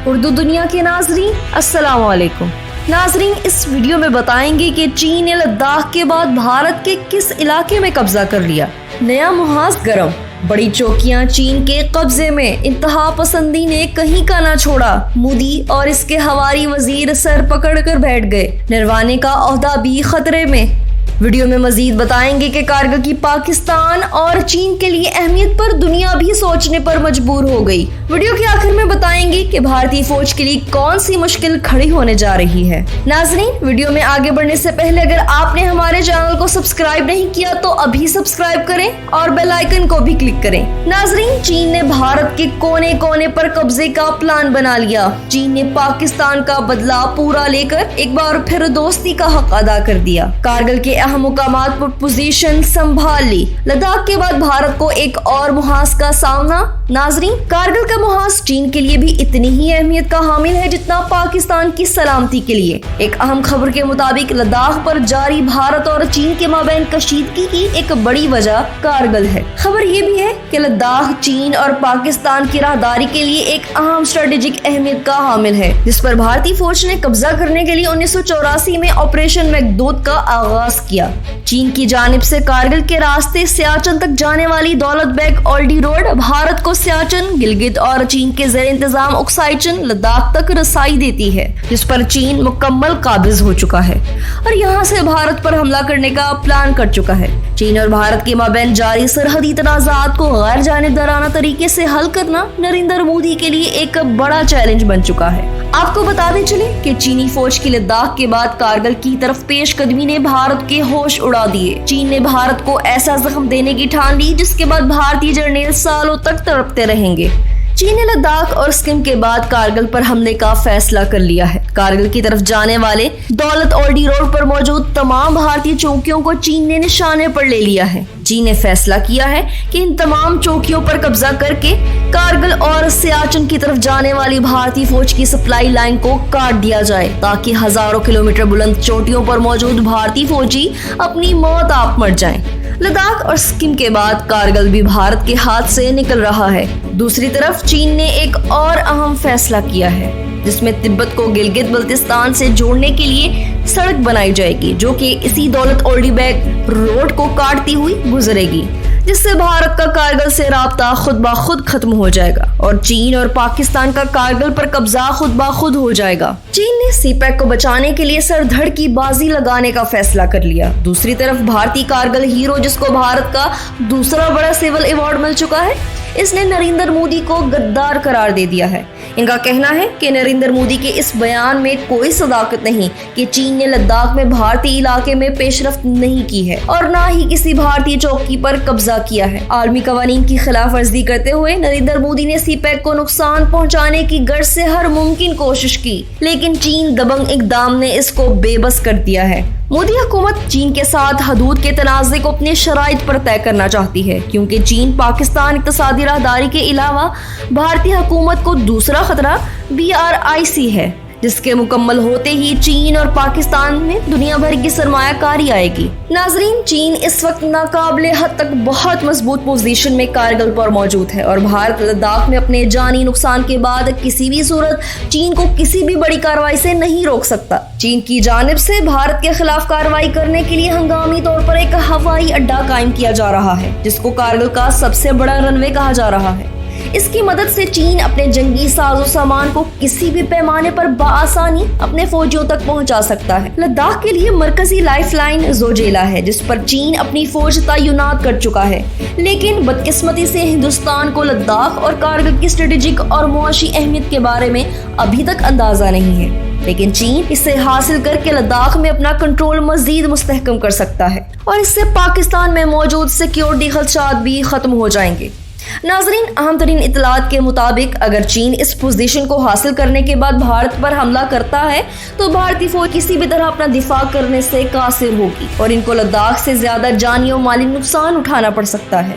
اردو دنیا کے ناظرین السلام علیکم۔ ناظرین، اس ویڈیو میں بتائیں گے کہ چین نے لداخ کے بعد بھارت کے کس علاقے میں قبضہ کر لیا۔ نیا محاذ گرم، بڑی چوکیاں چین کے قبضے میں، انتہا پسندی نے کہیں کا نہ چھوڑا، مودی اور اس کے ہواری وزیر سر پکڑ کر بیٹھ گئے، نروانے کا عہدہ بھی خطرے میں۔ ویڈیو میں مزید بتائیں گے کہ کارگل کی پاکستان اور چین کے لیے اہمیت پر دنیا بھی سوچنے پر مجبور ہو گئی۔ ویڈیو کے آخر میں بتائیں گے کہ بھارتی فوج کے لیے کون سی مشکل کھڑی ہونے جا رہی ہے۔ ناظرین، ویڈیو میں آگے بڑھنے سے پہلے اگر آپ نے ہمارے چینل کو سبسکرائب نہیں کیا تو ابھی سبسکرائب کریں اور بیل آئیکن کو بھی کلک کریں۔ ناظرین، چین نے بھارت کے کونے کونے پر قبضے کا پلان بنا لیا۔ چین نے پاکستان کا بدلہ پورا لے کر ایک بار پھر دوستی کا حق ادا کر دیا۔ کارگل کے اہم مقامات پر پوزیشن سنبھال لی۔ لداخ کے بعد بھارت کو ایک اور محاذ کا سامنا۔ ناظرین، کارگل کا محاذ چین کے لیے بھی اتنی ہی اہمیت کا حامل ہے جتنا پاکستان کی سلامتی کے لیے۔ ایک اہم خبر کے مطابق لداخ پر جاری بھارت اور چین کے مابین کشیدگی کی ایک بڑی وجہ کارگل ہے۔ خبر یہ بھی ہے کہ لداخ چین اور پاکستان کی راہداری کے لیے ایک اہم اسٹریٹجک اہمیت کا حامل ہے، جس پر بھارتی فوج نے قبضہ کرنے کے لیے 1984 میں آپریشن میگھدوت کا آغاز کیا۔ چین کی جانب سے کارگل کے راستے سیاچن تک جانے والی دولت بیگ اولڈی روڈ بھارت کو سیاچن، گلگت اور چین کے زیر انتظام اکسائچن لداخ تک رسائی دیتی ہے، جس پر چین مکمل قابض ہو چکا ہے اور یہاں سے بھارت پر حملہ کرنے کا پلان کر چکا ہے۔ چین اور بھارت کے مابین جاری سرحدی تنازعات کو غیر جانبدارانہ طریقے سے حل کرنا نریندر مودی کے لیے ایک بڑا چیلنج بن چکا ہے۔ آپ کو بتاتے چلے کہ چینی فوج کی لداخ کے بعد کارگل کی طرف پیش قدمی نے بھارت کے ہوش اڑا دیے۔ چین نے بھارت کو ایسا زخم دینے کی ٹھان لی جس کے بعد بھارتی جرنیل سالوں تک تڑپتے رہیں گے۔ چین نے لداخ اور سکم کے بعد کارگل پر حملے کا فیصلہ کر لیا ہے۔ کارگل کی طرف جانے والے دولت اولڈی روڈ پر موجود تمام بھارتی چوکیوں کو چین نے نشانے پر لے لیا ہے۔ چین نے فیصلہ کیا ہے کہ ان تمام چوکیوں پر قبضہ کر کے کارگل اور سیاچن کی طرف جانے والی بھارتی فوج کی سپلائی لائن کو کاٹ دیا جائے تاکہ ہزاروں کلومیٹر بلند چوٹیوں پر موجود بھارتی فوجی اپنی موت آپ مر جائیں۔ لداخ اور سکم کے بعد کارگل بھی بھارت کے ہاتھ سے نکل رہا ہے۔ دوسری طرف چین نے ایک اور اہم فیصلہ کیا ہے، جس میں تبت کو گلگت بلتستان سے جوڑنے کے لیے سڑک بنائی جائے گی، جو کہ اسی دولت اولڈی بیگ روڈ کو کاٹتی ہوئی گزرے گی، جس سے بھارت کا کارگل سے رابطہ خود بخود ختم ہو جائے گا اور چین اور پاکستان کا کارگل پر قبضہ خود بخود ہو جائے گا۔ چین نے سی پیک کو بچانے کے لیے سر دھڑ کی بازی لگانے کا فیصلہ کر لیا۔ دوسری طرف بھارتی کارگل ہیرو، جس کو بھارت کا دوسرا بڑا سول ایوارڈ مل چکا ہے، اس نے نریندر مودی کو غدار قرار دے دیا ہے۔ ان کا کہنا ہے کہ نریندر مودی کے اس بیان میں کوئی صداقت نہیں کہ چین نے لداخ میں بھارتی علاقے میں پیش رفت نہیں کی ہے اور نہ ہی کسی بھارتی چوکی پر قبضہ کیا ہے۔ عالمی قوانین کی خلاف ورزی کرتے ہوئے نریندر مودی نے سی پیک کو نقصان پہنچانے کی غرض سے ہر ممکن کوشش کی، لیکن چین دبنگ اقدام نے اس کو بے بس کر دیا ہے۔ مودی حکومت چین کے ساتھ حدود کے تنازع کو اپنے شرائط پر طے کرنا چاہتی ہے، کیونکہ چین پاکستان اقتصادی راہداری کے علاوہ بھارتی حکومت کو دوسرا خطرہ BRIC ہے، جس کے مکمل ہوتے ہی چین اور پاکستان میں دنیا بھر کی سرمایہ کاری آئے گی۔ ناظرین، چین اس وقت ناقابل حد تک بہت مضبوط پوزیشن میں کارگل پر موجود ہے اور بھارت لداخ میں اپنے جانی نقصان کے بعد کسی بھی صورت چین کو کسی بھی بڑی کارروائی سے نہیں روک سکتا۔ چین کی جانب سے بھارت کے خلاف کارروائی کرنے کے لیے ہنگامی طور پر ایک ہوائی اڈا قائم کیا جا رہا ہے، جس کو کارگل کا سب سے بڑا رن وے کہا جا رہا ہے۔ اس کی مدد سے چین اپنے جنگی ساز و سامان کو کسی بھی پیمانے پر بآسانی اپنے فوجیوں تک پہنچا سکتا ہے۔ لداخ کے لیے مرکزی لائف لائن زوجیلا ہے، جس پر چین اپنی فوج تعینات کر چکا ہے، لیکن بدقسمتی سے ہندوستان کو لداخ اور کارگل کی اسٹریٹجک اور معاشی اہمیت کے بارے میں ابھی تک اندازہ نہیں ہے، لیکن چین اسے حاصل کر کے لداخ میں اپنا کنٹرول مزید مستحکم کر سکتا ہے اور اس سے پاکستان میں موجود سیکیورٹی خدشات بھی ختم ہو جائیں گے۔ ناظرین، اہم ترین اطلاعات کے مطابق اگر چین اس پوزیشن کو حاصل کرنے کے بعد بھارت پر حملہ کرتا ہے تو بھارتی فوج کسی بھی طرح اپنا دفاع کرنے سے قاصر ہوگی اور ان کو لداخ سے زیادہ جانی و مالی نقصان اٹھانا پڑ سکتا ہے۔